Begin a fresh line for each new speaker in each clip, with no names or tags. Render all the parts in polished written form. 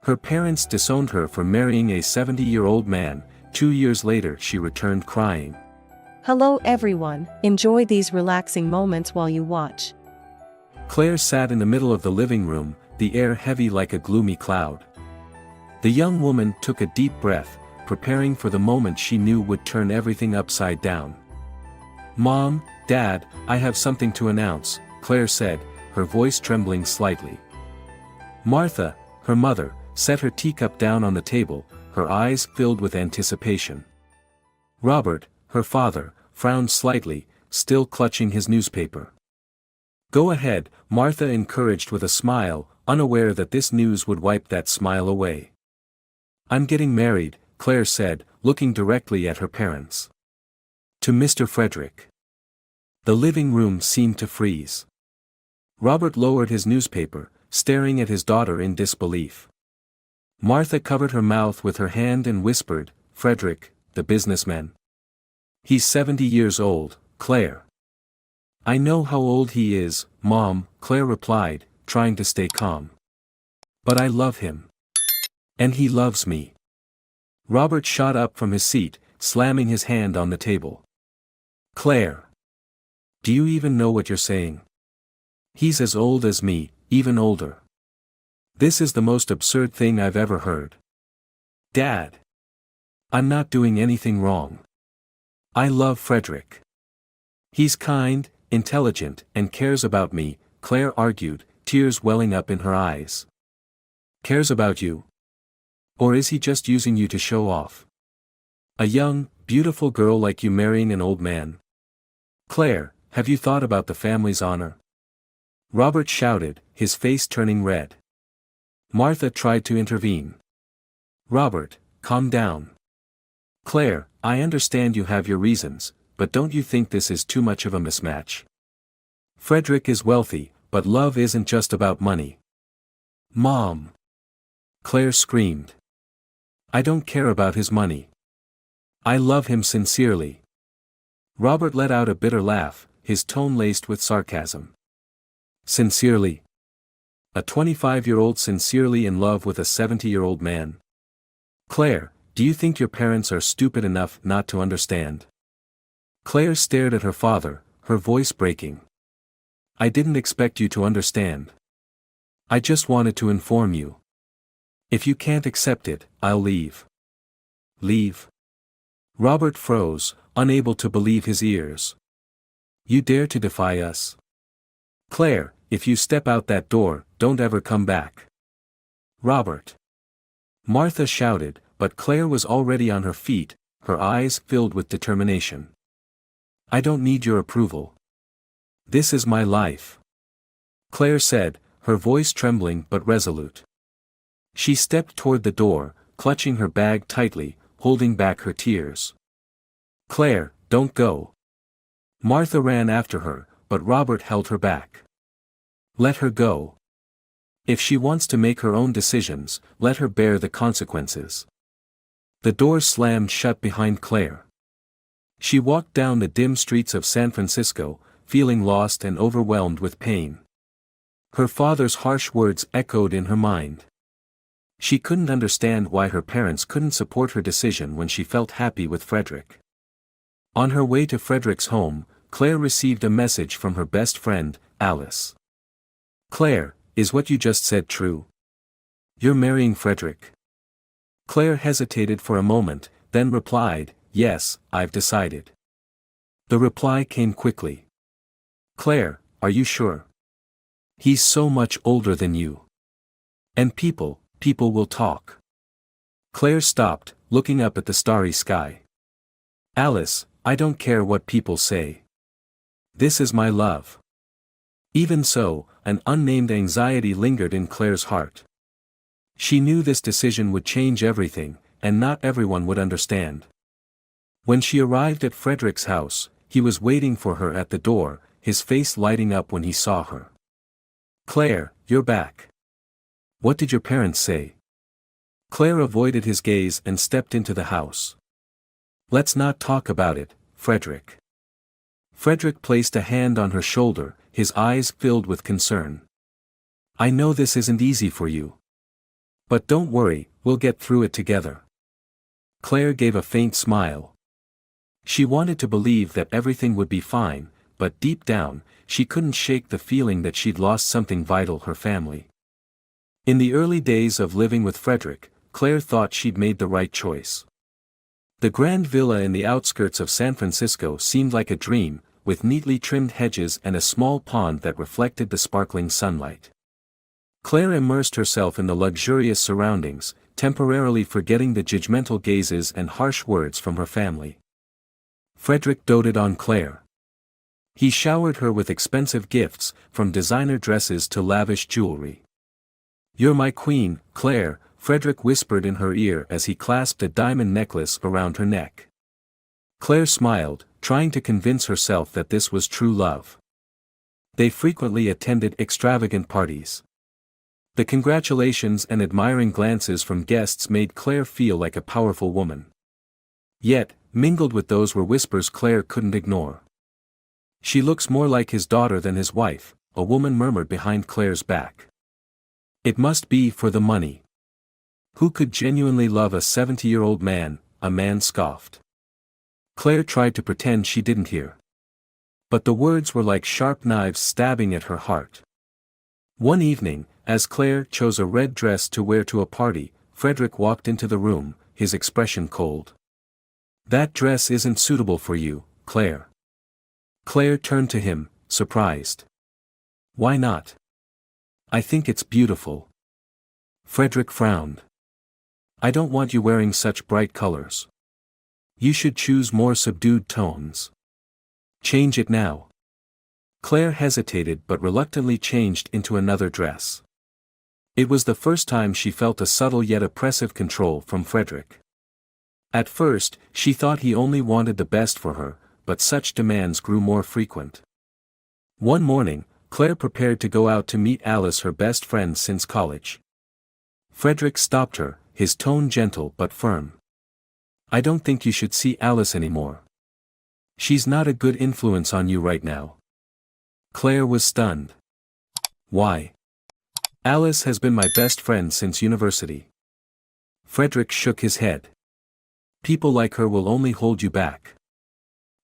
Her parents disowned her for marrying a 70-year-old man. 2 years later she returned crying.
Hello everyone, enjoy these relaxing moments while you watch.
Claire sat in the middle of the living room, the air heavy like a gloomy cloud. The young woman took a deep breath, preparing for the moment she knew would turn everything upside down. "Mom, Dad, I have something to announce," Claire said, her voice trembling slightly. Martha, her mother, set her teacup down on the table, her eyes filled with anticipation. Robert, her father, frowned slightly, still clutching his newspaper. "Go ahead," Martha encouraged with a smile, unaware that this news would wipe that smile away. "I'm getting married," Claire said, looking directly at her parents. "To Mr. Frederick." The living room seemed to freeze. Robert lowered his newspaper, staring at his daughter in disbelief. Martha covered her mouth with her hand and whispered, "Frederick, the businessman. He's 70 years old, Claire." "I know how old he is, Mom," Claire replied, trying to stay calm. "But I love him. And he loves me." Robert shot up from his seat, slamming his hand on the table. "Claire! Do you even know what you're saying? He's as old as me, even older. This is the most absurd thing I've ever heard. Dad! I'm not doing anything wrong. I love Frederick. He's kind, intelligent, and cares about me," Claire argued, tears welling up in her eyes. "Cares about you? Or is he just using you to show off? A young, beautiful girl like you marrying an old man? Claire, have you thought about the family's honor?" Robert shouted, his face turning red. Martha tried to intervene. "Robert, calm down. Claire, I understand you have your reasons, but don't you think this is too much of a mismatch? Frederick is wealthy, but love isn't just about money." "Mom!" Claire screamed. "I don't care about his money. I love him sincerely." Robert let out a bitter laugh, his tone laced with sarcasm. "Sincerely? A 25-year-old sincerely in love with a 70-year-old man? Claire, do you think your parents are stupid enough not to understand?" Claire stared at her father, her voice breaking. "I didn't expect you to understand. I just wanted to inform you. If you can't accept it, I'll leave." "Leave?" Robert froze, unable to believe his ears. "You dare to defy us? Claire, if you step out that door, don't ever come back." "Robert!" Martha shouted, but Claire was already on her feet, her eyes filled with determination. "I don't need your approval. This is my life," Claire said, her voice trembling but resolute. She stepped toward the door, clutching her bag tightly, holding back her tears. "Claire, don't go." Martha ran after her, but Robert held her back. "Let her go. If she wants to make her own decisions, let her bear the consequences." The door slammed shut behind Claire. She walked down the dim streets of San Francisco, feeling lost and overwhelmed with pain. Her father's harsh words echoed in her mind. She couldn't understand why her parents couldn't support her decision when she felt happy with Frederick. On her way to Frederick's home, Claire received a message from her best friend, Alice. "Claire, is what you just said true? You're marrying Frederick?" Claire hesitated for a moment, then replied, "Yes, I've decided." The reply came quickly. "Claire, are you sure? He's so much older than you. And people will talk." Claire stopped, looking up at the starry sky. "Alice, I don't care what people say. This is my love." Even so, an unnamed anxiety lingered in Claire's heart. She knew this decision would change everything, and not everyone would understand. When she arrived at Frederick's house, he was waiting for her at the door, his face lighting up when he saw her. "Claire, you're back. What did your parents say?" Claire avoided his gaze and stepped into the house. "Let's not talk about it, Frederick." Frederick placed a hand on her shoulder, his eyes filled with concern. "I know this isn't easy for you. But don't worry, we'll get through it together. Claire gave a faint smile. She wanted to believe that everything would be fine, but deep down, she couldn't shake the feeling that she'd lost something vital: her family. In the early days of living with Frederick, Claire thought she'd made the right choice. The grand villa in the outskirts of San Francisco seemed like a dream, with neatly trimmed hedges and a small pond that reflected the sparkling sunlight. Claire immersed herself in the luxurious surroundings, temporarily forgetting the judgmental gazes and harsh words from her family. Frederick doted on Claire. He showered her with expensive gifts, from designer dresses to lavish jewelry. "You're my queen, Claire," Frederick whispered in her ear as he clasped a diamond necklace around her neck. Claire smiled, trying to convince herself that this was true love. They frequently attended extravagant parties. The congratulations and admiring glances from guests made Claire feel like a powerful woman. Yet, mingled with those were whispers Claire couldn't ignore. "She looks more like his daughter than his wife," a woman murmured behind Claire's back. "It must be for the money. Who could genuinely love a 70-year-old man?" a man scoffed. Claire tried to pretend she didn't hear. But the words were like sharp knives stabbing at her heart. One evening, as Claire chose a red dress to wear to a party, Frederick walked into the room, his expression cold. "That dress isn't suitable for you, Claire." Claire turned to him, surprised. "Why not?" "I think it's beautiful." Frederick frowned. "I don't want you wearing such bright colors. You should choose more subdued tones. Change it now." Claire hesitated but reluctantly changed into another dress. It was the first time she felt a subtle yet oppressive control from Frederick. At first, she thought he only wanted the best for her, but such demands grew more frequent. One morning, Claire prepared to go out to meet Alice, her best friend since college. Frederick stopped her, his tone gentle but firm. "I don't think you should see Alice anymore. She's not a good influence on you right now." Claire was stunned. "Why?" "Alice has been my best friend since university." Frederick shook his head. "People like her will only hold you back.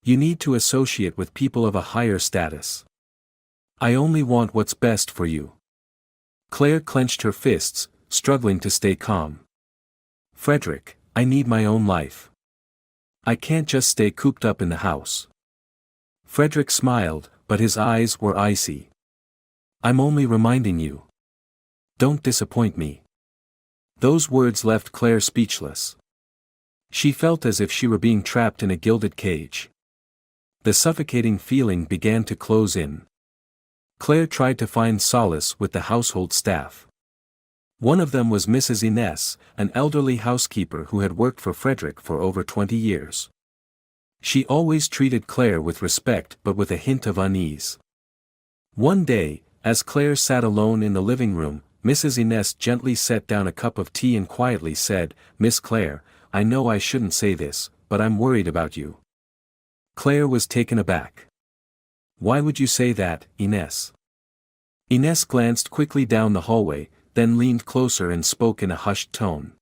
You need to associate with people of a higher status. I only want what's best for you." Claire clenched her fists, struggling to stay calm. "Frederick, I need my own life. I can't just stay cooped up in the house." Frederick smiled, but his eyes were icy. "I'm only reminding you. Don't disappoint me." Those words left Claire speechless. She felt as if she were being trapped in a gilded cage. The suffocating feeling began to close in. Claire tried to find solace with the household staff. One of them was Mrs. Ines, an elderly housekeeper who had worked for Frederick for over 20 years. She always treated Claire with respect but with a hint of unease. One day, as Claire sat alone in the living room, Mrs. Ines gently set down a cup of tea and quietly said, "Miss Claire, I know I shouldn't say this, but I'm worried about you." Claire was taken aback. "Why would you say that, Ines?" Ines glanced quickly down the hallway, then leaned closer and spoke in a hushed tone.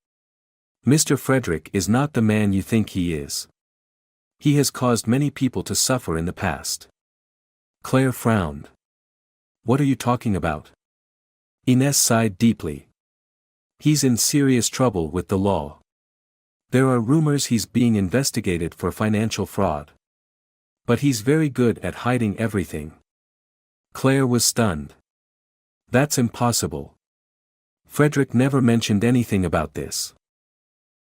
"Mr. Frederick is not the man you think he is. He has caused many people to suffer in the past." Claire frowned. "What are you talking about?" Ines sighed deeply. "He's in serious trouble with the law. There are rumors he's being investigated for financial fraud. But he's very good at hiding everything." Claire was stunned. "That's impossible. Frederick never mentioned anything about this."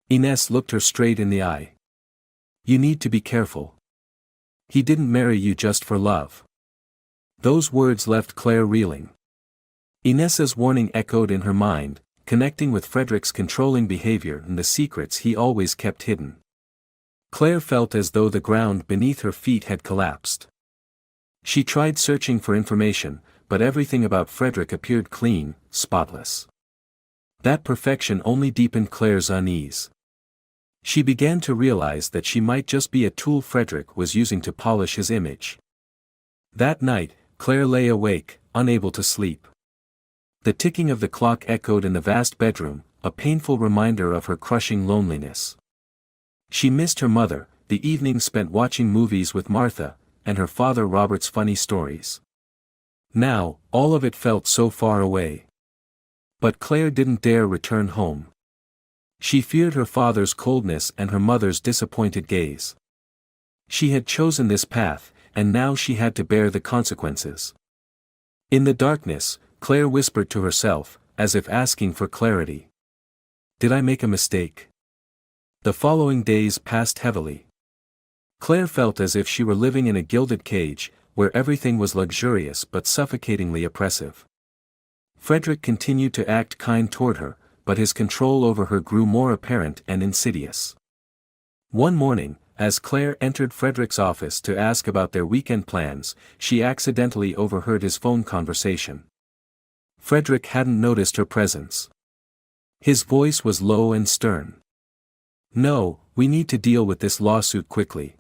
Ines looked her straight in the eye. "You need to be careful. He didn't marry you just for love." Those words left Claire reeling. Ines's warning echoed in her mind, connecting with Frederick's controlling behavior and the secrets he always kept hidden. Claire felt as though the ground beneath her feet had collapsed. She tried searching for information, but everything about Frederick appeared clean, spotless. That perfection only deepened Claire's unease. She began to realize that she might just be a tool Frederick was using to polish his image. That night, Claire lay awake, unable to sleep. The ticking of the clock echoed in the vast bedroom, a painful reminder of her crushing loneliness. She missed her mother, the evenings spent watching movies with Martha, and her father Robert's funny stories. Now, all of it felt so far away. But Claire didn't dare return home. She feared her father's coldness and her mother's disappointed gaze. She had chosen this path, and now she had to bear the consequences. In the darkness, Claire whispered to herself, as if asking for clarity. Did I make a mistake? The following days passed heavily. Claire felt as if she were living in a gilded cage, where everything was luxurious but suffocatingly oppressive. Frederick continued to act kind toward her, but his control over her grew more apparent and insidious. One morning, as Claire entered Frederick's office to ask about their weekend plans, she accidentally overheard his phone conversation. Frederick hadn't noticed her presence. His voice was low and stern. No, we need to deal with this lawsuit quickly.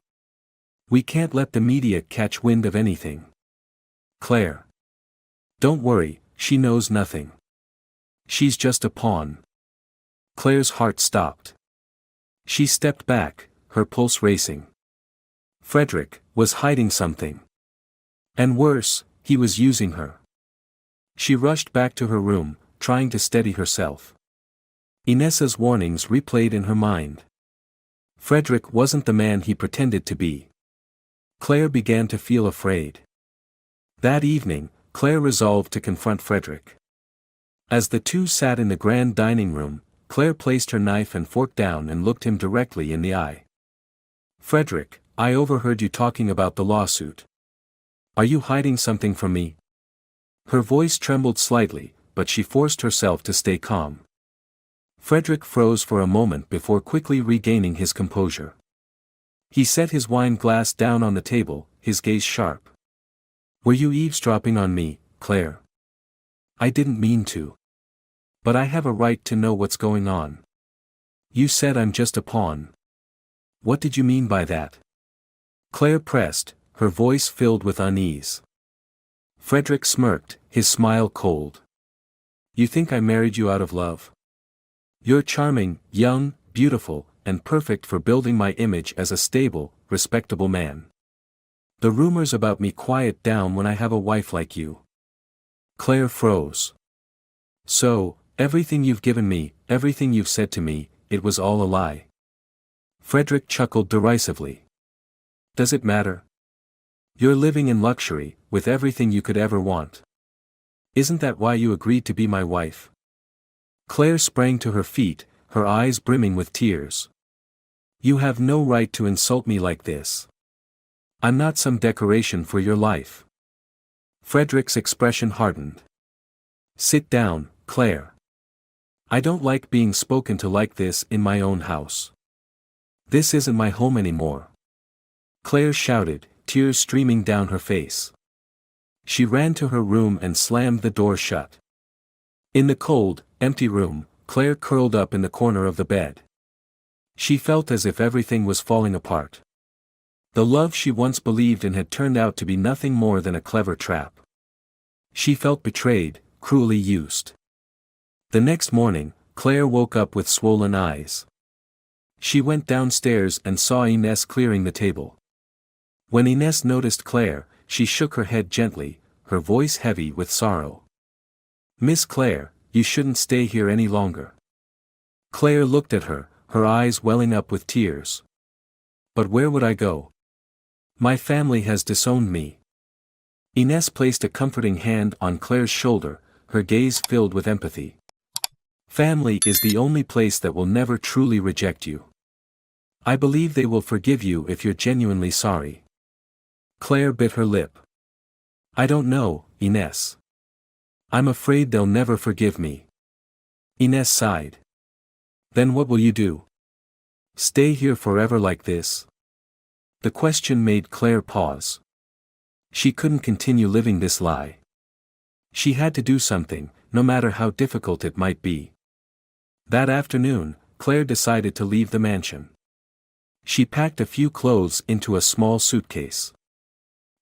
We can't let the media catch wind of anything. Claire. Don't worry, she knows nothing. She's just a pawn. Claire's heart stopped. She stepped back, her pulse racing. Frederick was hiding something. And worse, he was using her. She rushed back to her room, trying to steady herself. Inessa's warnings replayed in her mind. Frederick wasn't the man he pretended to be. Claire began to feel afraid. That evening, Claire resolved to confront Frederick. As the two sat in the grand dining room, Claire placed her knife and fork down and looked him directly in the eye. Frederick, I overheard you talking about the lawsuit. Are you hiding something from me? Her voice trembled slightly, but she forced herself to stay calm. Frederick froze for a moment before quickly regaining his composure. He set his wine glass down on the table, his gaze sharp. Were you eavesdropping on me, Claire? I didn't mean to. But I have a right to know what's going on. You said I'm just a pawn. What did you mean by that? Claire pressed, her voice filled with unease. Frederick smirked, his smile cold. You think I married you out of love? You're charming, young, beautiful, and perfect for building my image as a stable, respectable man. The rumors about me quiet down when I have a wife like you. Claire froze. So, everything you've given me, everything you've said to me, it was all a lie. Frederick chuckled derisively. Does it matter? You're living in luxury, with everything you could ever want. Isn't that why you agreed to be my wife? Claire sprang to her feet, her eyes brimming with tears. You have no right to insult me like this. I'm not some decoration for your life. Frederick's expression hardened. Sit down, Claire. I don't like being spoken to like this in my own house. This isn't my home anymore. Claire shouted, tears streaming down her face. She ran to her room and slammed the door shut. In the cold, empty room, Claire curled up in the corner of the bed. She felt as if everything was falling apart. The love she once believed in had turned out to be nothing more than a clever trap. She felt betrayed, cruelly used. The next morning, Claire woke up with swollen eyes. She went downstairs and saw Ines clearing the table. When Ines noticed Claire, she shook her head gently, her voice heavy with sorrow. Miss Claire, you shouldn't stay here any longer. Claire looked at her, her eyes welling up with tears. But where would I go? My family has disowned me. Ines placed a comforting hand on Claire's shoulder, her gaze filled with empathy. Family is the only place that will never truly reject you. I believe they will forgive you if you're genuinely sorry. Claire bit her lip. I don't know, Ines. I'm afraid they'll never forgive me. Ines sighed. Then what will you do? Stay here forever like this? The question made Claire pause. She couldn't continue living this lie. She had to do something, no matter how difficult it might be. That afternoon, Claire decided to leave the mansion. She packed a few clothes into a small suitcase.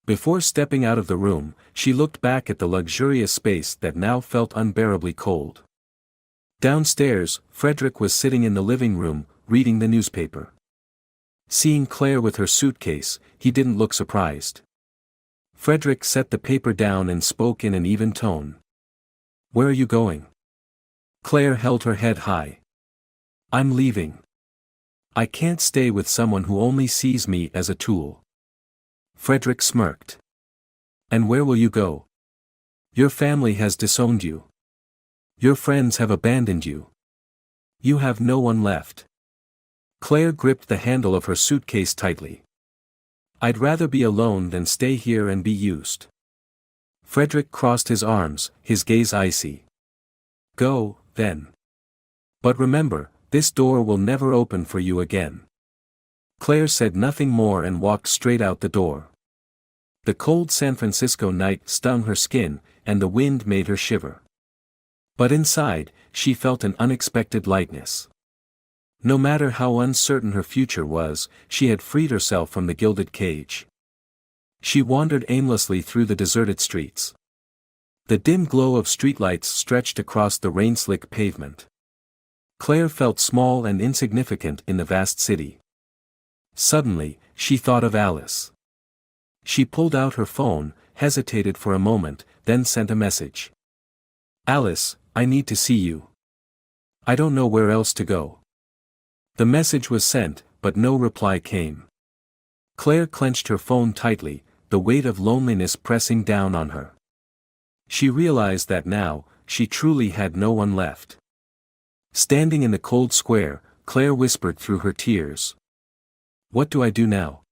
Before stepping out of the room, she looked back at the luxurious space that now felt unbearably cold. Downstairs, Frederick was sitting in the living room, reading the newspaper. Seeing Claire with her suitcase, he didn't look surprised. Frederick set the paper down and spoke in an even tone. "Where are you going?" Claire held her head high. "I'm leaving. I can't stay with someone who only sees me as a tool." Frederick smirked. "And where will you go? Your family has disowned you. Your friends have abandoned you. You have no one left." Claire gripped the handle of her suitcase tightly. "I'd rather be alone than stay here and be used." Frederick crossed his arms, his gaze icy. "Go, then. But remember, this door will never open for you again." Claire said nothing more and walked straight out the door. The cold San Francisco night stung her skin, and the wind made her shiver. But inside, she felt an unexpected lightness. No matter how uncertain her future was, she had freed herself from the gilded cage. She wandered aimlessly through the deserted streets. The dim glow of streetlights stretched across the rain-slick pavement. Claire felt small and insignificant in the vast city. Suddenly, she thought of Alice. She pulled out her phone, hesitated for a moment, then sent a message. "Alice, I need to see you. I don't know where else to go." The message was sent, but no reply came. Claire clenched her phone tightly, the weight of loneliness pressing down on her. She realized that now, she truly had no one left. Standing in the cold square, Claire whispered through her tears. "What do I do now?"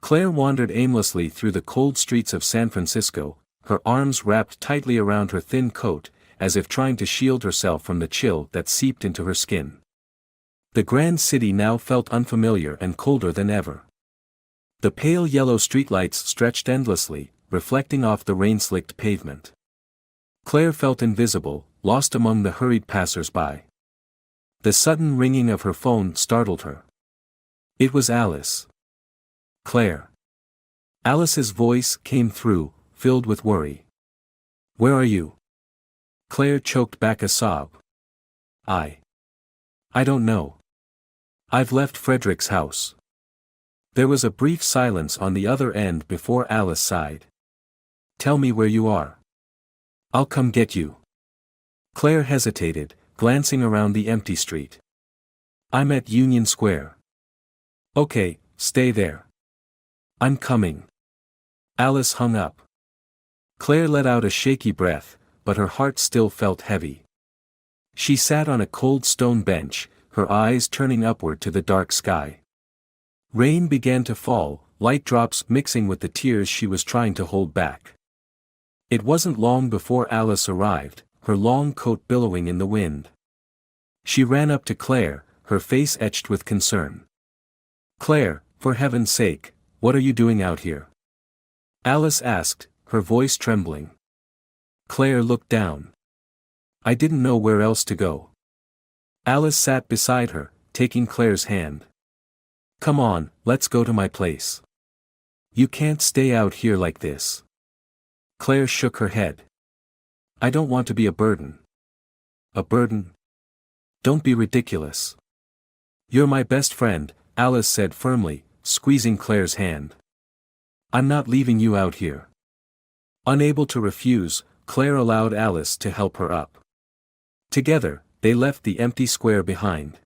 Claire wandered aimlessly through the cold streets of San Francisco, her arms wrapped tightly around her thin coat, as if trying to shield herself from the chill that seeped into her skin. The grand city now felt unfamiliar and colder than ever. The pale yellow streetlights stretched endlessly, reflecting off the rain-slicked pavement. Claire felt invisible, lost among the hurried passers-by. The sudden ringing of her phone startled her. It was Alice. "Claire." Alice's voice came through, filled with worry. "Where are you?" Claire choked back a sob. I don't know. I've left Frederick's house." There was a brief silence on the other end before Alice sighed. "Tell me where you are. I'll come get you." Claire hesitated, glancing around the empty street. "I'm at Union Square." "Okay, stay there. I'm coming." Alice hung up. Claire let out a shaky breath, but her heart still felt heavy. She sat on a cold stone bench, her eyes turning upward to the dark sky. Rain began to fall, light drops mixing with the tears she was trying to hold back. It wasn't long before Alice arrived, her long coat billowing in the wind. She ran up to Claire, her face etched with concern. "Claire, for heaven's sake, what are you doing out here?" Alice asked, her voice trembling. Claire looked down. "I didn't know where else to go." Alice sat beside her, taking Claire's hand. "Come on, let's go to my place. You can't stay out here like this." Claire shook her head. "I don't want to be a burden." "A burden? Don't be ridiculous. You're my best friend," Alice said firmly, squeezing Claire's hand. "I'm not leaving you out here." Unable to refuse, Claire allowed Alice to help her up. Together, they left the empty square behind.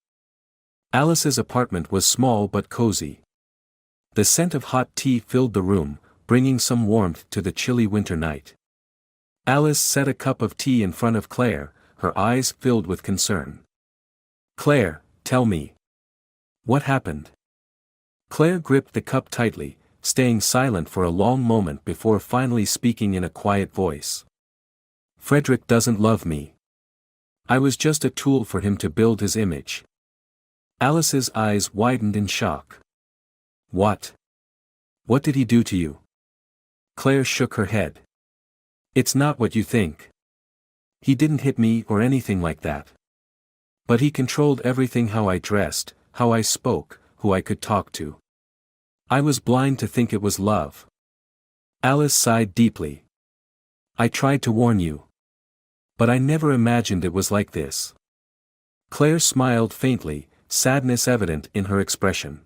Alice's apartment was small but cozy. The scent of hot tea filled the room, bringing some warmth to the chilly winter night. Alice set a cup of tea in front of Claire, her eyes filled with concern. "Claire, tell me. What happened?" Claire gripped the cup tightly, staying silent for a long moment before finally speaking in a quiet voice. "Frederick doesn't love me. I was just a tool for him to build his image." Alice's eyes widened in shock. "What? What did he do to you?" Claire shook her head. "It's not what you think. He didn't hit me or anything like that. But he controlled everything: how I dressed, how I spoke, who I could talk to. I was blind to think it was love." Alice sighed deeply. "I tried to warn you. But I never imagined it was like this." Claire smiled faintly, sadness evident in her expression.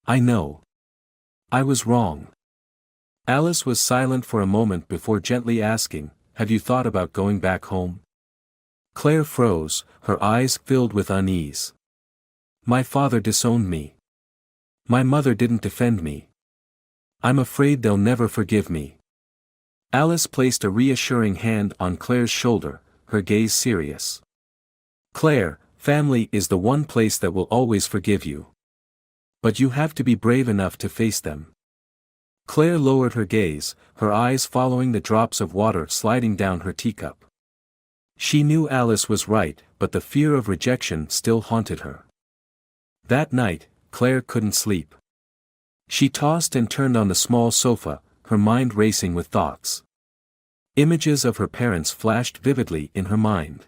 I know. I was wrong. Alice was silent for a moment before gently asking, have you thought about going back home? Claire froze, her eyes filled with unease. My father disowned me. My mother didn't defend me. I'm afraid they'll never forgive me. Alice placed a reassuring hand on Claire's shoulder, her gaze serious. Claire, family is the one place that will always forgive you. But you have to be brave enough to face them. Claire lowered her gaze, her eyes following the drops of water sliding down her teacup. She knew Alice was right, but the fear of rejection still haunted her. That night, Claire couldn't sleep. She tossed and turned on the small sofa, her mind racing with thoughts. Images of her parents flashed vividly in her mind.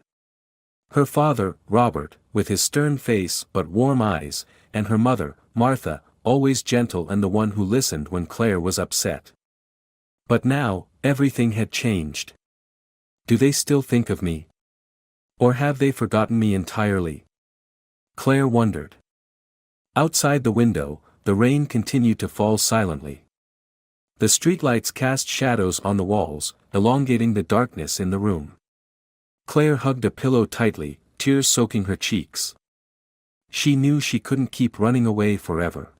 Her father, Robert, with his stern face but warm eyes, and her mother, Martha, always gentle and the one who listened when Claire was upset. But now, everything had changed. Do they still think of me? Or have they forgotten me entirely? Claire wondered. Outside the window, the rain continued to fall silently. The streetlights cast shadows on the walls, elongating the darkness in the room. Claire hugged a pillow tightly, tears soaking her cheeks. She knew she couldn't keep running away forever.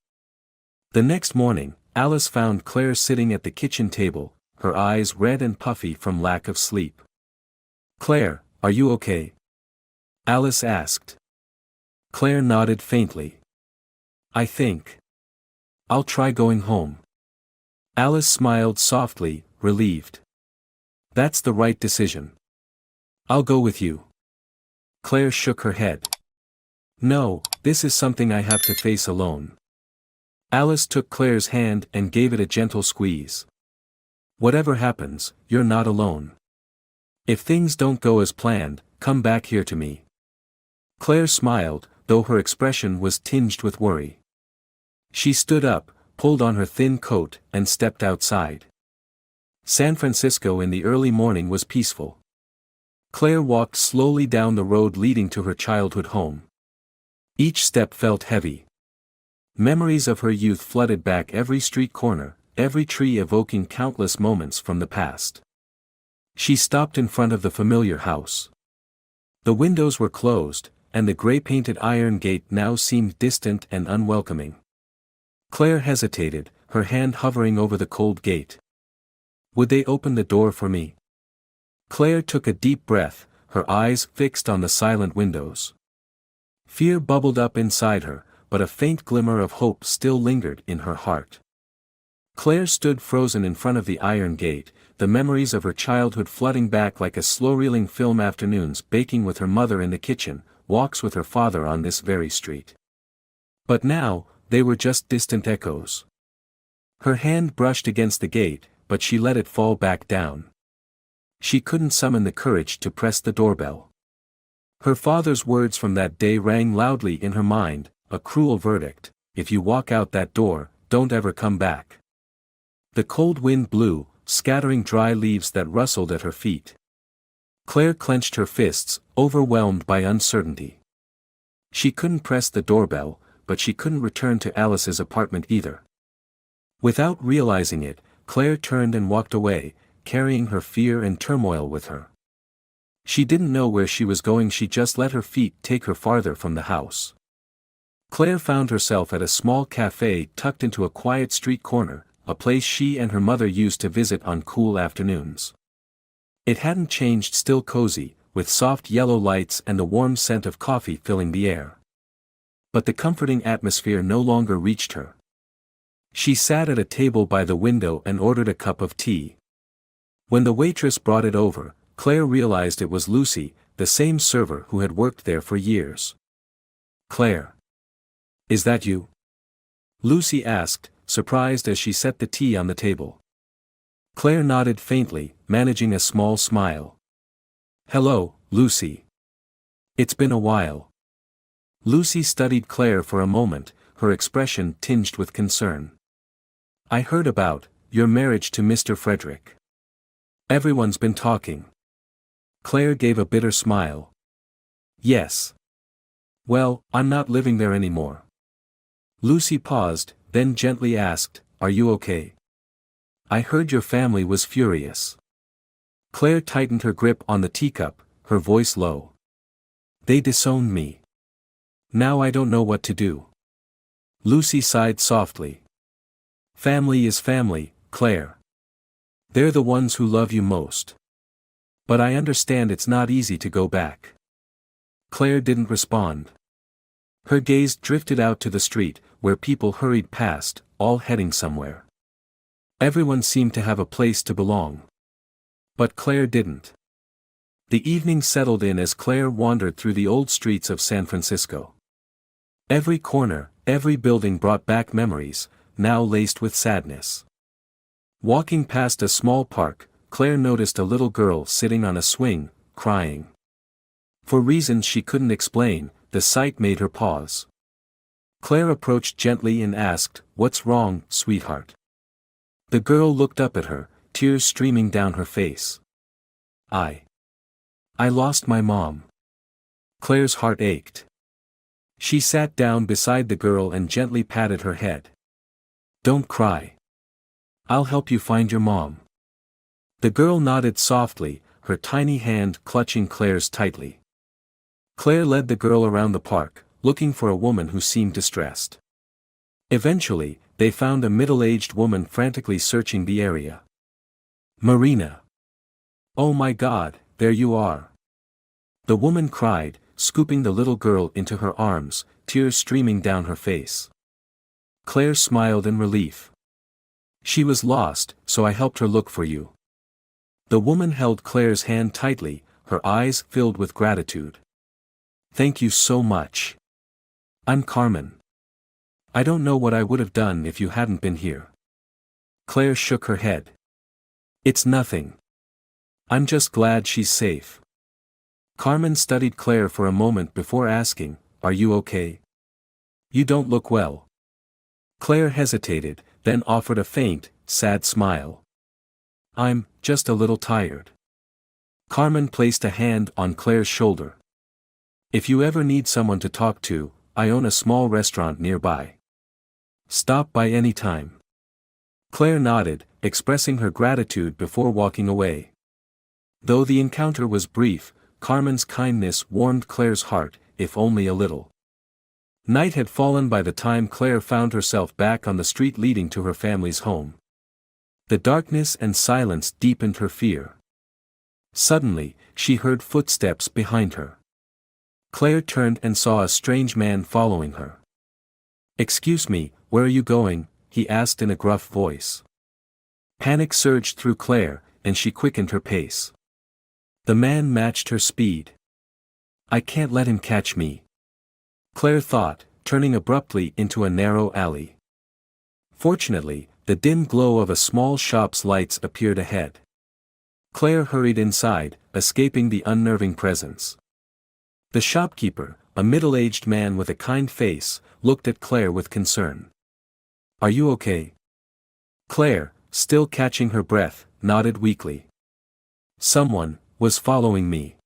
The next morning, Alice found Claire sitting at the kitchen table, her eyes red and puffy from lack of sleep. Claire, are you okay? Alice asked. Claire nodded faintly. I think I'll try going home. Alice smiled softly, relieved. That's the right decision. I'll go with you. Claire shook her head. No, this is something I have to face alone. Alice took Claire's hand and gave it a gentle squeeze. Whatever happens, you're not alone. If things don't go as planned, come back here to me. Claire smiled, though her expression was tinged with worry. She stood up, pulled on her thin coat, and stepped outside. San Francisco in the early morning was peaceful. Claire walked slowly down the road leading to her childhood home. Each step felt heavy. Memories of her youth flooded back every street corner, every tree evoking countless moments from the past. She stopped in front of the familiar house. The windows were closed, and the gray-painted iron gate now seemed distant and unwelcoming. Claire hesitated, her hand hovering over the cold gate. Would they open the door for me? Claire took a deep breath, her eyes fixed on the silent windows. Fear bubbled up inside her, but a faint glimmer of hope still lingered in her heart. Claire stood frozen in front of the iron gate, the memories of her childhood flooding back like a slow-reeling film, afternoons baking with her mother in the kitchen, walks with her father on this very street. But now, they were just distant echoes. Her hand brushed against the gate, but she let it fall back down. She couldn't summon the courage to press the doorbell. Her father's words from that day rang loudly in her mind, a cruel verdict: if you walk out that door, don't ever come back. The cold wind blew, scattering dry leaves that rustled at her feet. Claire clenched her fists, overwhelmed by uncertainty. She couldn't press the doorbell, but she couldn't return to Alice's apartment either. Without realizing it, Claire turned and walked away, carrying her fear and turmoil with her. She didn't know where she was going, she just let her feet take her farther from the house. Claire found herself at a small cafe tucked into a quiet street corner, a place she and her mother used to visit on cool afternoons. It hadn't changed, still cozy, with soft yellow lights and the warm scent of coffee filling the air. But the comforting atmosphere no longer reached her. She sat at a table by the window and ordered a cup of tea. When the waitress brought it over, Claire realized it was Lucy, the same server who had worked there for years. "Claire. Is that you?" Lucy asked, surprised as she set the tea on the table. Claire nodded faintly, managing a small smile. "Hello, Lucy. It's been a while." Lucy studied Claire for a moment, her expression tinged with concern. "I heard about your marriage to Mr. Frederick. Everyone's been talking." Claire gave a bitter smile. "Yes. Well, I'm not living there anymore. Lucy paused, then gently asked, "Are you okay? I heard your family was furious." Claire tightened her grip on the teacup, her voice low. "They disowned me. Now I don't know what to do." Lucy sighed softly. "Family is family, Claire. They're the ones who love you most. But I understand it's not easy to go back." Claire didn't respond. Her gaze drifted out to the street, where people hurried past, all heading somewhere. Everyone seemed to have a place to belong. But Claire didn't. The evening settled in as Claire wandered through the old streets of San Francisco. Every corner, every building brought back memories, now laced with sadness. Walking past a small park, Claire noticed a little girl sitting on a swing, crying. For reasons she couldn't explain, the sight made her pause. Claire approached gently and asked, "What's wrong, sweetheart?" The girl looked up at her, tears streaming down her face. I lost my mom." Claire's heart ached. She sat down beside the girl and gently patted her head. "Don't cry. I'll help you find your mom." The girl nodded softly, her tiny hand clutching Claire's tightly. Claire led the girl around the park, looking for a woman who seemed distressed. Eventually, they found a middle-aged woman frantically searching the area. "Marina! Oh my God, there you are!" The woman cried, scooping the little girl into her arms, tears streaming down her face. Claire smiled in relief. "She was lost, so I helped her look for you." The woman held Claire's hand tightly, her eyes filled with gratitude. "Thank you so much. I'm Carmen. I don't know what I would have done if you hadn't been here." Claire shook her head. "It's nothing. I'm just glad she's safe." Carmen studied Claire for a moment before asking, "Are you okay? You don't look well." Claire hesitated, then offered a faint, sad smile. "I'm just a little tired." Carmen placed a hand on Claire's shoulder. "If you ever need someone to talk to, I own a small restaurant nearby. Stop by any time." Claire nodded, expressing her gratitude before walking away. Though the encounter was brief, Carmen's kindness warmed Claire's heart, if only a little. Night had fallen by the time Claire found herself back on the street leading to her family's home. The darkness and silence deepened her fear. Suddenly, she heard footsteps behind her. Claire turned and saw a strange man following her. "Excuse me, where are you going?" he asked in a gruff voice. Panic surged through Claire, and she quickened her pace. The man matched her speed. "I can't let him catch me," Claire thought, turning abruptly into a narrow alley. Fortunately, the dim glow of a small shop's lights appeared ahead. Claire hurried inside, escaping the unnerving presence. The shopkeeper, a middle-aged man with a kind face, looked at Claire with concern. "Are you okay?" Claire, still catching her breath, nodded weakly. "Someone was following me."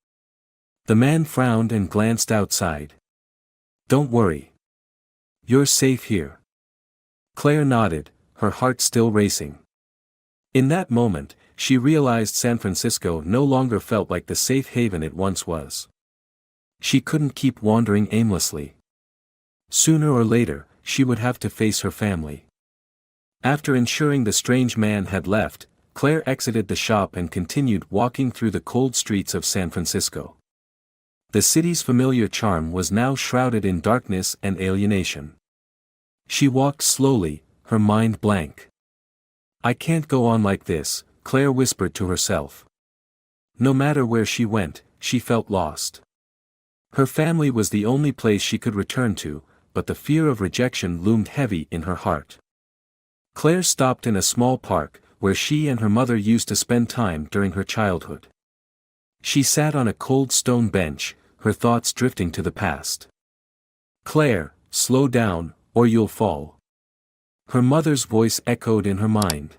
The man frowned and glanced outside. "Don't worry. You're safe here." Claire nodded, her heart still racing. In that moment, she realized San Francisco no longer felt like the safe haven it once was. She couldn't keep wandering aimlessly. Sooner or later, she would have to face her family. After ensuring the strange man had left, Claire exited the shop and continued walking through the cold streets of San Francisco. The city's familiar charm was now shrouded in darkness and alienation. She walked slowly, her mind blank. "I can't go on like this," Claire whispered to herself. No matter where she went, she felt lost. Her family was the only place she could return to, but the fear of rejection loomed heavy in her heart. Claire stopped in a small park, where she and her mother used to spend time during her childhood. She sat on a cold stone bench, her thoughts drifting to the past. "Claire, slow down, or you'll fall." Her mother's voice echoed in her mind.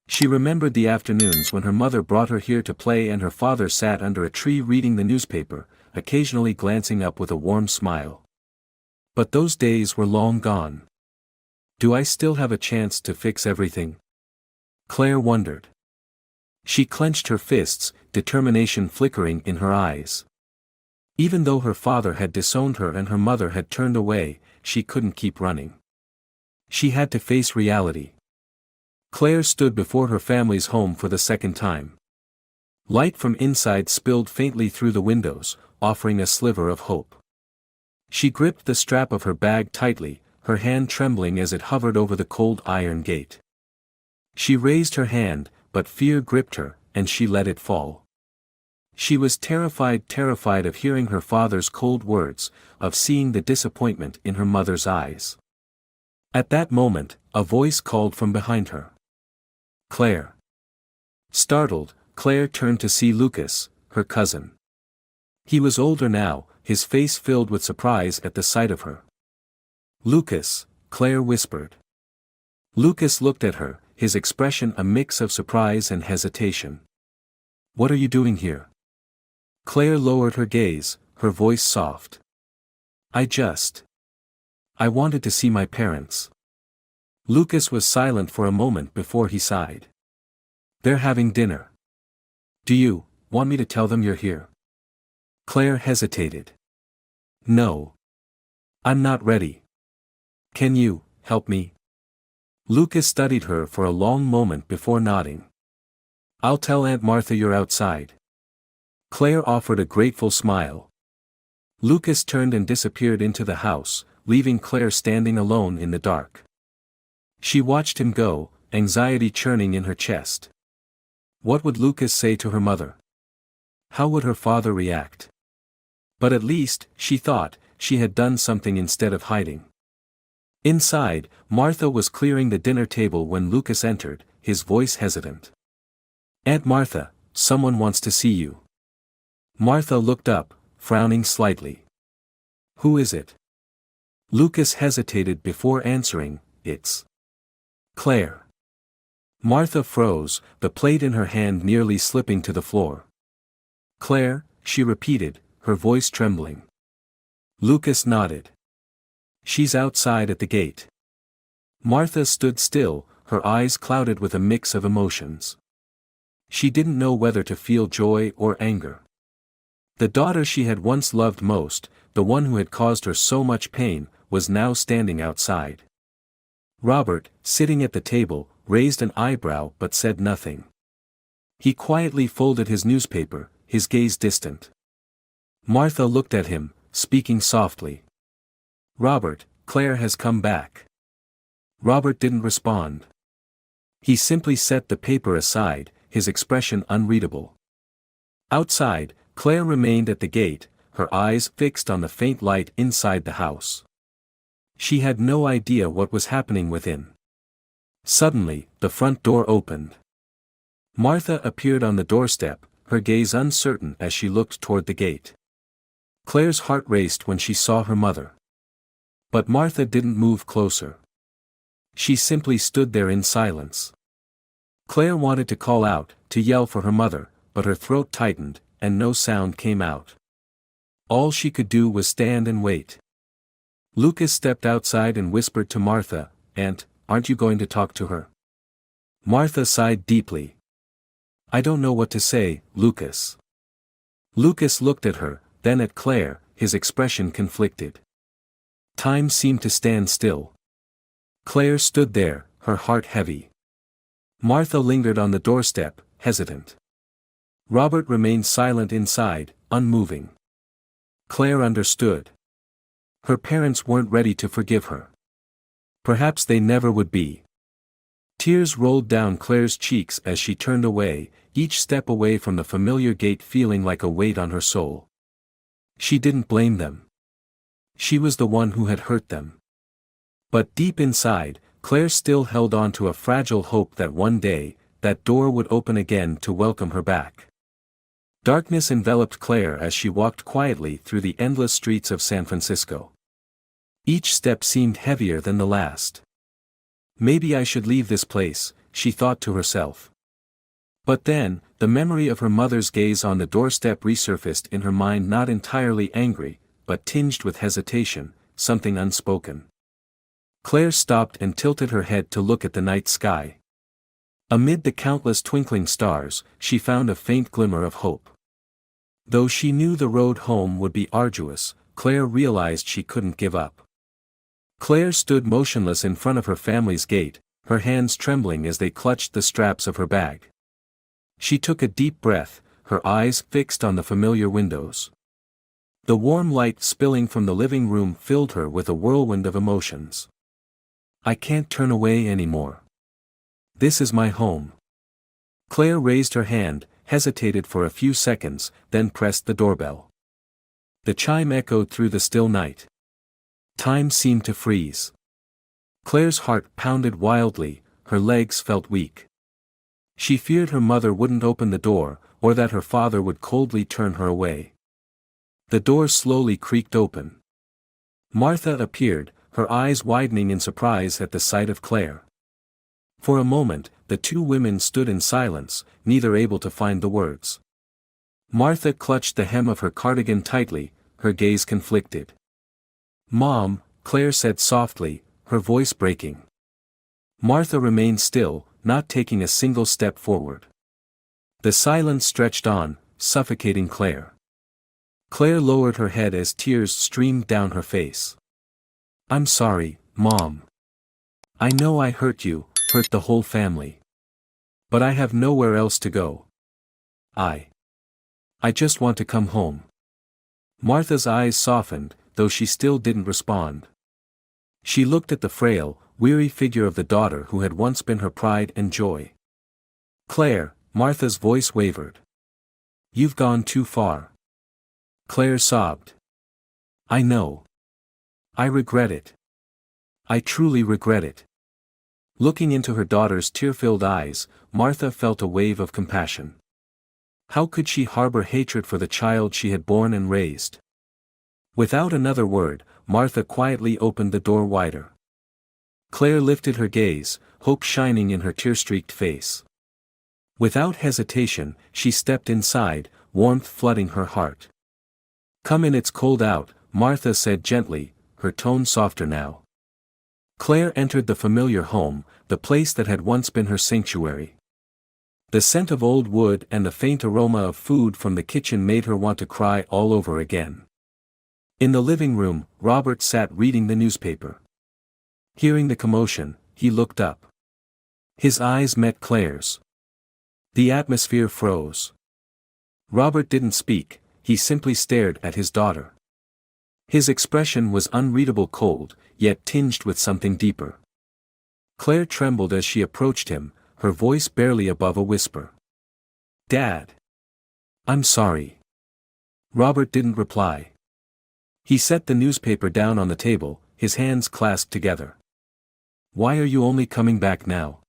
She remembered the afternoons when her mother brought her here to play and her father sat under a tree reading the newspaper, occasionally glancing up with a warm smile. But those days were long gone. Do I still have a chance to fix everything? Claire wondered. She clenched her fists, determination flickering in her eyes. Even though her father had disowned her and her mother had turned away, she couldn't keep running. She had to face reality. Claire stood before her family's home for the second time. Light from inside spilled faintly through the windows, offering a sliver of hope. She gripped the strap of her bag tightly, her hand trembling as it hovered over the cold iron gate. She raised her hand, but fear gripped her, and she let it fall. She was terrified of hearing her father's cold words, of seeing the disappointment in her mother's eyes. At that moment, a voice called from behind her. Claire. Startled, Claire turned to see Lucas, her cousin. He was older now, his face filled with surprise at the sight of her. Lucas, Claire whispered. Lucas looked at her, his expression a mix of surprise and hesitation. What are you doing here? Claire lowered her gaze, her voice soft. I wanted to see my parents. Lucas was silent for a moment before he sighed. They're having dinner. Do you want me to tell them you're here? Claire hesitated. No. I'm not ready. Can you help me? Lucas studied her for a long moment before nodding. I'll tell Aunt Martha you're outside. Claire offered a grateful smile. Lucas turned and disappeared into the house, leaving Claire standing alone in the dark. She watched him go, anxiety churning in her chest. What would Lucas say to her mother? How would her father react? But at least, she thought, she had done something instead of hiding. Inside, Martha was clearing the dinner table when Lucas entered, his voice hesitant. Aunt Martha, someone wants to see you. Martha looked up, frowning slightly. Who is it? Lucas hesitated before answering, It's Claire. Martha froze, the plate in her hand nearly slipping to the floor. Claire, she repeated, her voice trembling. Lucas nodded. She's outside at the gate. Martha stood still, her eyes clouded with a mix of emotions. She didn't know whether to feel joy or anger. The daughter she had once loved most, the one who had caused her so much pain, was now standing outside. Robert, sitting at the table, raised an eyebrow but said nothing. He quietly folded his newspaper, his gaze distant. Martha looked at him, speaking softly. Robert, Claire has come back. Robert didn't respond. He simply set the paper aside, his expression unreadable. Outside, Claire remained at the gate, her eyes fixed on the faint light inside the house. She had no idea what was happening within. Suddenly, the front door opened. Martha appeared on the doorstep, her gaze uncertain as she looked toward the gate. Claire's heart raced when she saw her mother. But Martha didn't move closer. She simply stood there in silence. Claire wanted to call out, to yell for her mother, but her throat tightened, and no sound came out. All she could do was stand and wait. Lucas stepped outside and whispered to Martha, Aunt, aren't you going to talk to her? Martha sighed deeply. I don't know what to say, Lucas. Lucas looked at her, then at Claire, his expression conflicted. Time seemed to stand still. Claire stood there, her heart heavy. Martha lingered on the doorstep, hesitant. Robert remained silent inside, unmoving. Claire understood. Her parents weren't ready to forgive her. Perhaps they never would be. Tears rolled down Claire's cheeks as she turned away, each step away from the familiar gate feeling like a weight on her soul. She didn't blame them. She was the one who had hurt them. But deep inside, Claire still held on to a fragile hope that one day, that door would open again to welcome her back. Darkness enveloped Claire as she walked quietly through the endless streets of San Francisco. Each step seemed heavier than the last. Maybe I should leave this place, she thought to herself. But then, the memory of her mother's gaze on the doorstep resurfaced in her mind, not entirely angry, but tinged with hesitation, something unspoken. Claire stopped and tilted her head to look at the night sky. Amid the countless twinkling stars, she found a faint glimmer of hope. Though she knew the road home would be arduous, Claire realized she couldn't give up. Claire stood motionless in front of her family's gate, her hands trembling as they clutched the straps of her bag. She took a deep breath, her eyes fixed on the familiar windows. The warm light spilling from the living room filled her with a whirlwind of emotions. I can't turn away anymore. This is my home. Claire raised her hand, hesitated for a few seconds, then pressed the doorbell. The chime echoed through the still night. Time seemed to freeze. Claire's heart pounded wildly, her legs felt weak. She feared her mother wouldn't open the door, or that her father would coldly turn her away. The door slowly creaked open. Martha appeared, her eyes widening in surprise at the sight of Claire. For a moment, the two women stood in silence, neither able to find the words. Martha clutched the hem of her cardigan tightly, her gaze conflicted. "Mom," Claire said softly, her voice breaking. Martha remained still, not taking a single step forward. The silence stretched on, suffocating Claire. Claire lowered her head as tears streamed down her face. "I'm sorry, Mom. I know I hurt you, hurt the whole family. But I have nowhere else to go. I just want to come home." Martha's eyes softened, though she still didn't respond. She looked at the frail, weary figure of the daughter who had once been her pride and joy. "Claire," Martha's voice wavered. "You've gone too far." Claire sobbed. "I know. I regret it. I truly regret it." Looking into her daughter's tear-filled eyes, Martha felt a wave of compassion. How could she harbor hatred for the child she had born and raised? Without another word, Martha quietly opened the door wider. Claire lifted her gaze, hope shining in her tear-streaked face. Without hesitation, she stepped inside, warmth flooding her heart. "Come in, it's cold out," Martha said gently, her tone softer now. Claire entered the familiar home, the place that had once been her sanctuary. The scent of old wood and the faint aroma of food from the kitchen made her want to cry all over again. In the living room, Robert sat reading the newspaper. Hearing the commotion, he looked up. His eyes met Claire's. The atmosphere froze. Robert didn't speak, he simply stared at his daughter. His expression was unreadable, cold, yet tinged with something deeper. Claire trembled as she approached him, her voice barely above a whisper. "Dad. I'm sorry." Robert didn't reply. He set the newspaper down on the table, his hands clasped together. "Why are you only coming back now?"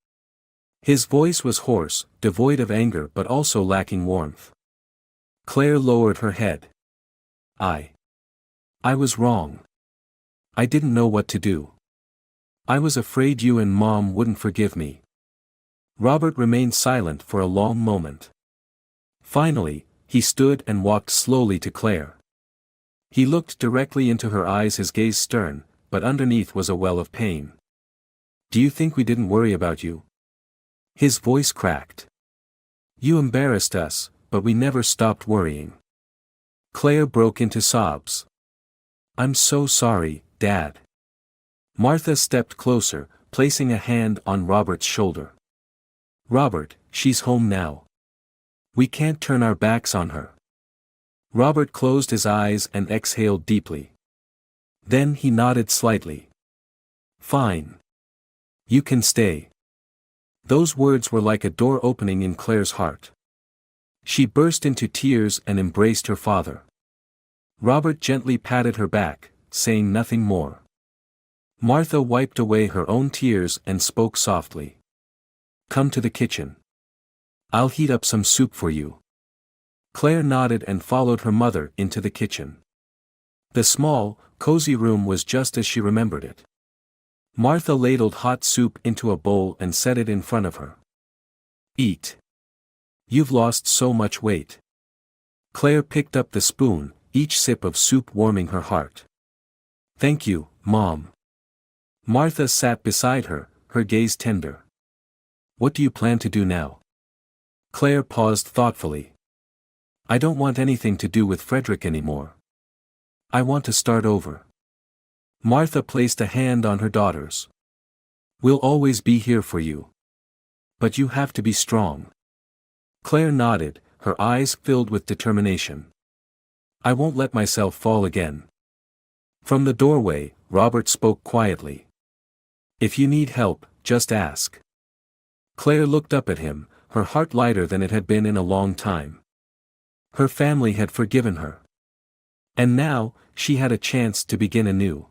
His voice was hoarse, devoid of anger but also lacking warmth. Claire lowered her head. I was wrong. I didn't know what to do. I was afraid you and Mom wouldn't forgive me." Robert remained silent for a long moment. Finally, he stood and walked slowly to Claire. He looked directly into her eyes, his gaze stern, but underneath was a well of pain. "Do you think we didn't worry about you?" His voice cracked. "You embarrassed us, but we never stopped worrying." Claire broke into sobs. "I'm so sorry, Dad." Martha stepped closer, placing a hand on Robert's shoulder. "Robert, she's home now. We can't turn our backs on her." Robert closed his eyes and exhaled deeply. Then he nodded slightly. "Fine. You can stay." Those words were like a door opening in Claire's heart. She burst into tears and embraced her father. Robert gently patted her back, saying nothing more. Martha wiped away her own tears and spoke softly. "Come to the kitchen. I'll heat up some soup for you." Claire nodded and followed her mother into the kitchen. The small, cozy room was just as she remembered it. Martha ladled hot soup into a bowl and set it in front of her. "Eat." You've lost so much weight. Claire picked up the spoon, each sip of soup warming her heart. Thank you, Mom. Martha sat beside her, her gaze tender. What do you plan to do now? Claire paused thoughtfully. I don't want anything to do with Frederick anymore. I want to start over. Martha placed a hand on her daughter's. We'll always be here for you. But you have to be strong. Claire nodded, her eyes filled with determination. I won't let myself fall again. From the doorway, Robert spoke quietly. If you need help, just ask. Claire looked up at him, her heart lighter than it had been in a long time. Her family had forgiven her. And now, she had a chance to begin anew.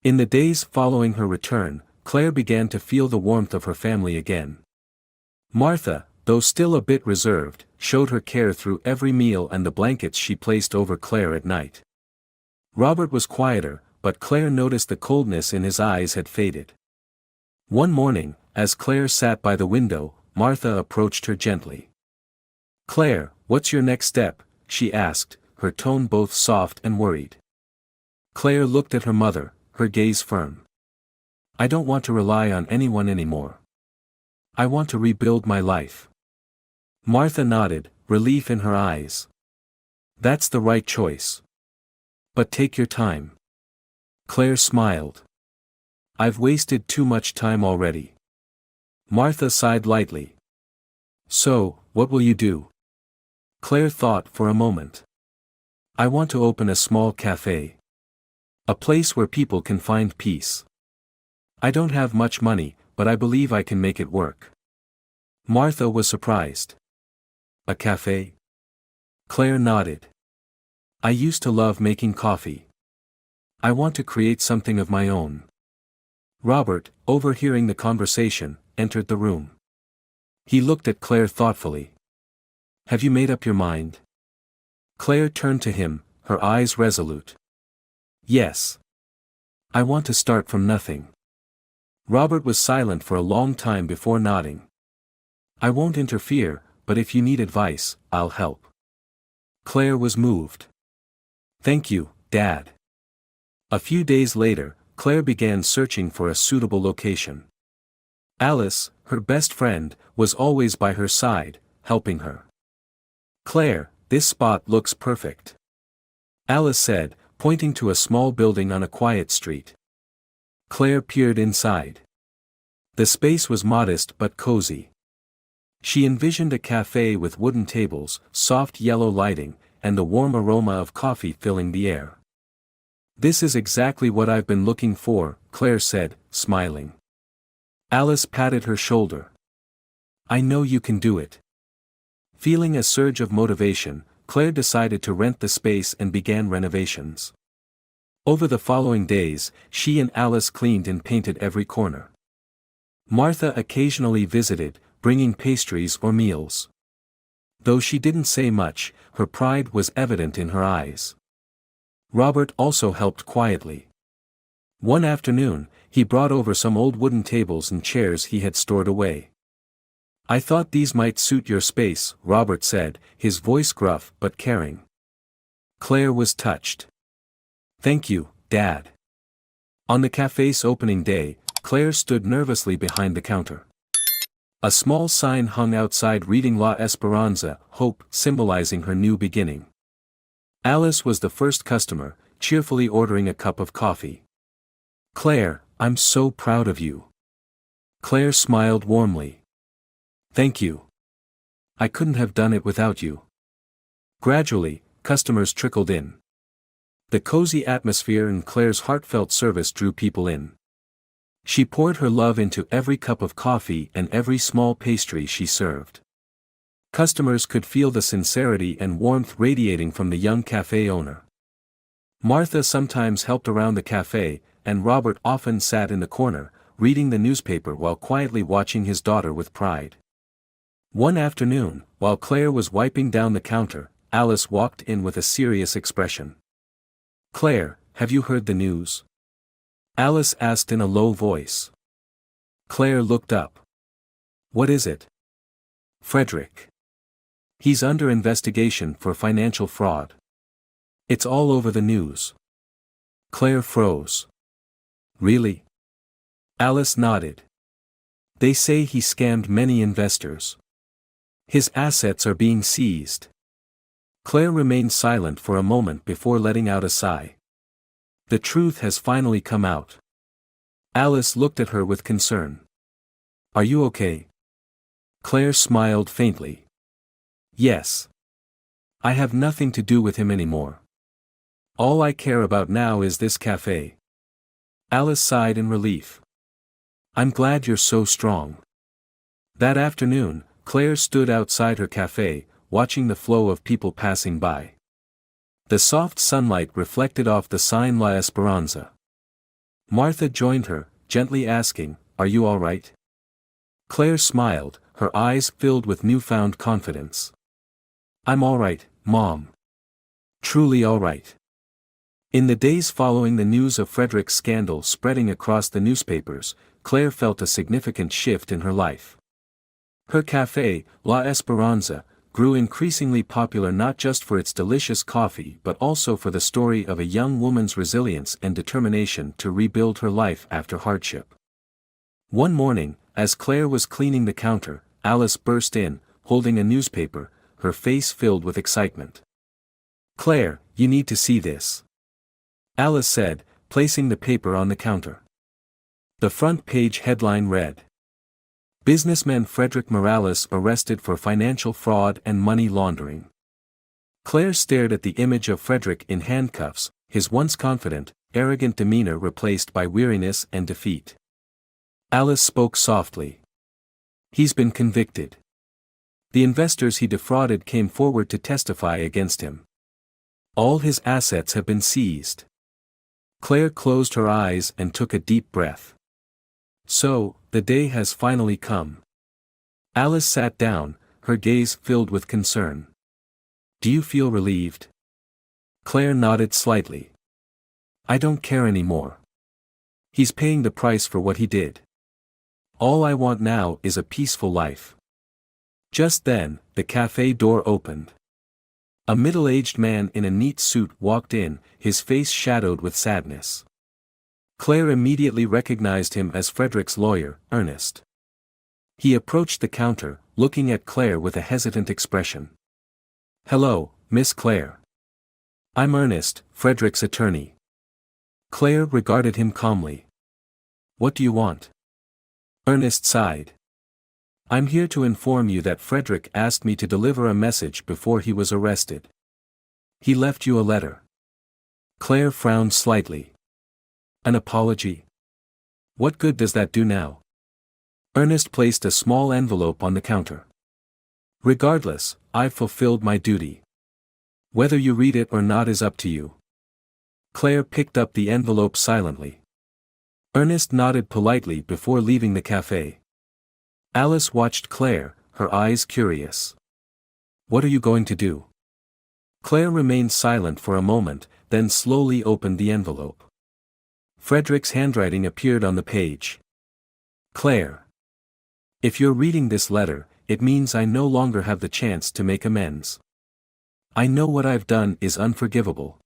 In the days following her return, Claire began to feel the warmth of her family again. Martha, though still a bit reserved, showed her care through every meal and the blankets she placed over Claire at night. Robert was quieter, but Claire noticed the coldness in his eyes had faded. One morning, as Claire sat by the window, Martha approached her gently. Claire, what's your next step? She asked, her tone both soft and worried. Claire looked at her mother, her gaze firm. I don't want to rely on anyone anymore. I want to rebuild my life. Martha nodded, relief in her eyes. That's the right choice. But take your time. Claire smiled. I've wasted too much time already. Martha sighed lightly. So, what will you do? Claire thought for a moment. I want to open a small cafe. A place where people can find peace. I don't have much money, but I believe I can make it work. Martha was surprised. A cafe? Claire nodded. I used to love making coffee. I want to create something of my own. Robert, overhearing the conversation, entered the room. He looked at Claire thoughtfully. Have you made up your mind? Claire turned to him, her eyes resolute. Yes. I want to start from nothing. Robert was silent for a long time before nodding. I won't interfere, but if you need advice, I'll help. Claire was moved. Thank you, Dad. A few days later, Claire began searching for a suitable location. Alice, her best friend, was always by her side, helping her. Claire, this spot looks perfect. Alice said, pointing to a small building on a quiet street. Claire peered inside. The space was modest but cozy. She envisioned a cafe with wooden tables, soft yellow lighting, and the warm aroma of coffee filling the air. This is exactly what I've been looking for, Claire said, smiling. Alice patted her shoulder. I know you can do it. Feeling a surge of motivation, Claire decided to rent the space and began renovations. Over the following days, she and Alice cleaned and painted every corner. Martha occasionally visited, bringing pastries or meals. Though she didn't say much, her pride was evident in her eyes. Robert also helped quietly. One afternoon, he brought over some old wooden tables and chairs he had stored away. I thought these might suit your space, Robert said, his voice gruff but caring. Claire was touched. Thank you, Dad. On the cafe's opening day, Claire stood nervously behind the counter. A small sign hung outside reading La Esperanza, Hope, symbolizing her new beginning. Alice was the first customer, cheerfully ordering a cup of coffee. Claire, I'm so proud of you. Claire smiled warmly. Thank you. I couldn't have done it without you. Gradually, customers trickled in. The cozy atmosphere and Claire's heartfelt service drew people in. She poured her love into every cup of coffee and every small pastry she served. Customers could feel the sincerity and warmth radiating from the young cafe owner. Martha sometimes helped around the cafe, and Robert often sat in the corner, reading the newspaper while quietly watching his daughter with pride. One afternoon, while Claire was wiping down the counter, Alice walked in with a serious expression. Claire, have you heard the news? Alice asked in a low voice. Claire looked up. What is it? Frederick. He's under investigation for financial fraud. It's all over the news. Claire froze. Really? Alice nodded. They say he scammed many investors. His assets are being seized. Claire remained silent for a moment before letting out a sigh. The truth has finally come out. Alice looked at her with concern. Are you okay? Claire smiled faintly. Yes. I have nothing to do with him anymore. All I care about now is this cafe. Alice sighed in relief. I'm glad you're so strong. That afternoon, Claire stood outside her cafe, watching the flow of people passing by. The soft sunlight reflected off the sign La Esperanza. Martha joined her, gently asking, "Are you all right?" Claire smiled, her eyes filled with newfound confidence. I'm all right, Mom. Truly all right. In the days following the news of Frederick's scandal spreading across the newspapers, Claire felt a significant shift in her life. Her café, La Esperanza, grew increasingly popular not just for its delicious coffee but also for the story of a young woman's resilience and determination to rebuild her life after hardship. One morning, as Claire was cleaning the counter, Alice burst in, holding a newspaper, her face filled with excitement. "Claire, you need to see this," Alice said, placing the paper on the counter. The front page headline read, "Businessman Frederick Morales arrested for financial fraud and money laundering." Claire stared at the image of Frederick in handcuffs, his once confident, arrogant demeanor replaced by weariness and defeat. Alice spoke softly. "He's been convicted. The investors he defrauded came forward to testify against him. All his assets have been seized." Claire closed her eyes and took a deep breath. So, the day has finally come. Alice sat down, her gaze filled with concern. "Do you feel relieved?" Claire nodded slightly. "I don't care anymore. He's paying the price for what he did. All I want now is a peaceful life." Just then, the cafe door opened. A middle-aged man in a neat suit walked in, his face shadowed with sadness. Claire immediately recognized him as Frederick's lawyer, Ernest. He approached the counter, looking at Claire with a hesitant expression. "Hello, Miss Claire. I'm Ernest, Frederick's attorney." Claire regarded him calmly. "What do you want?" Ernest sighed. "I'm here to inform you that Frederick asked me to deliver a message before he was arrested. He left you a letter." Claire frowned slightly. "An apology? What good does that do now?" Ernest placed a small envelope on the counter. "Regardless, I've fulfilled my duty. Whether you read it or not is up to you." Claire picked up the envelope silently. Ernest nodded politely before leaving the cafe. Alice watched Claire, her eyes curious. "What are you going to do?" Claire remained silent for a moment, then slowly opened the envelope. Frederick's handwriting appeared on the page. "Claire. If you're reading this letter, it means I no longer have the chance to make amends. I know what I've done is unforgivable.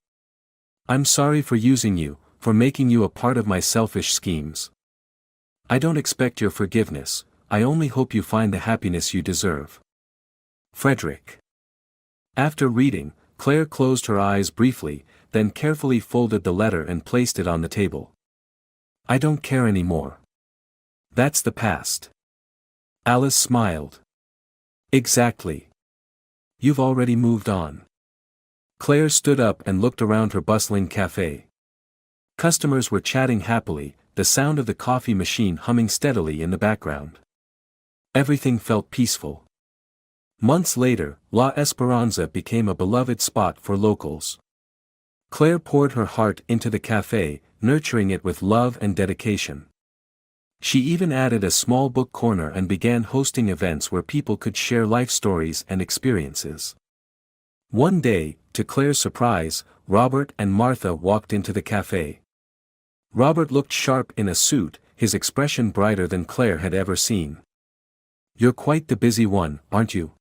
I'm sorry for using you, for making you a part of my selfish schemes. I don't expect your forgiveness, I only hope you find the happiness you deserve. Frederick." After reading, Claire closed her eyes briefly, then carefully folded the letter and placed it on the table. "I don't care anymore. That's the past." Alice smiled. "Exactly. You've already moved on." Claire stood up and looked around her bustling cafe. Customers were chatting happily, the sound of the coffee machine humming steadily in the background. Everything felt peaceful. Months later, La Esperanza became a beloved spot for locals. Claire poured her heart into the cafe, nurturing it with love and dedication. She even added a small book corner and began hosting events where people could share life stories and experiences. One day, to Claire's surprise, Robert and Martha walked into the cafe. Robert looked sharp in a suit, his expression brighter than Claire had ever seen. "You're quite the busy one, aren't you?"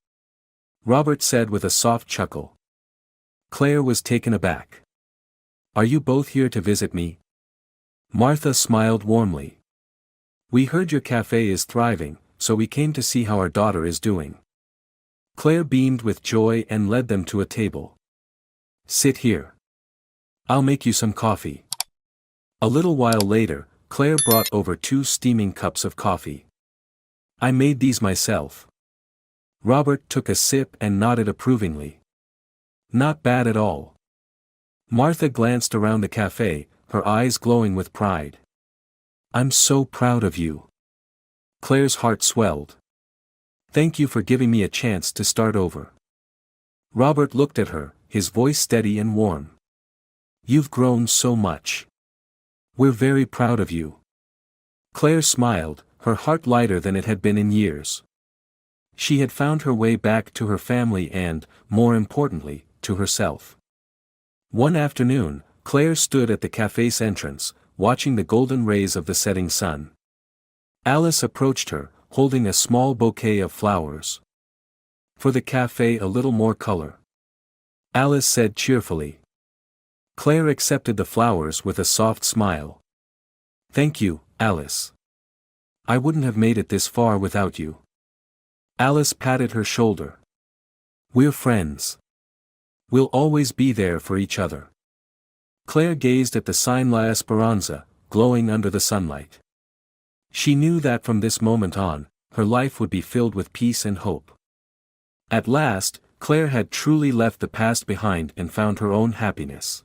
Robert said with a soft chuckle. Claire was taken aback. Are you both here to visit me? Martha smiled warmly. We heard your cafe is thriving, so we came to see how our daughter is doing. Claire beamed with joy and led them to a table. Sit here. I'll make you some coffee. A little while later, Claire brought over 2 steaming cups of coffee. I made these myself. Robert took a sip and nodded approvingly. Not bad at all. Martha glanced around the cafe, her eyes glowing with pride. I'm so proud of you. Claire's heart swelled. Thank you for giving me a chance to start over. Robert looked at her, his voice steady and warm. You've grown so much. We're very proud of you. Claire smiled, her heart lighter than it had been in years. She had found her way back to her family and, more importantly, to herself. One afternoon, Claire stood at the cafe's entrance, watching the golden rays of the setting sun. Alice approached her, holding a small bouquet of flowers. For the cafe a little more color. Alice said cheerfully. Claire accepted the flowers with a soft smile. Thank you, Alice. I wouldn't have made it this far without you. Alice patted her shoulder. We're friends. We'll always be there for each other. Claire gazed at the sign La Esperanza, glowing under the sunlight. She knew that from this moment on, her life would be filled with peace and hope. At last, Claire had truly left the past behind and found her own happiness.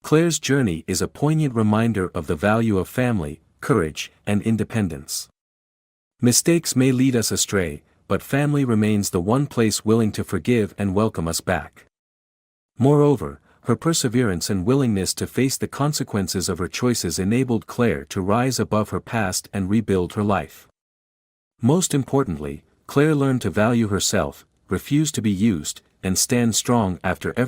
Claire's journey is a poignant reminder of the value of family, courage, and independence. Mistakes may lead us astray, but family remains the one place willing to forgive and welcome us back. Moreover, her perseverance and willingness to face the consequences of her choices enabled Claire to rise above her past and rebuild her life. Most importantly, Claire learned to value herself, refuse to be used, and stand strong after every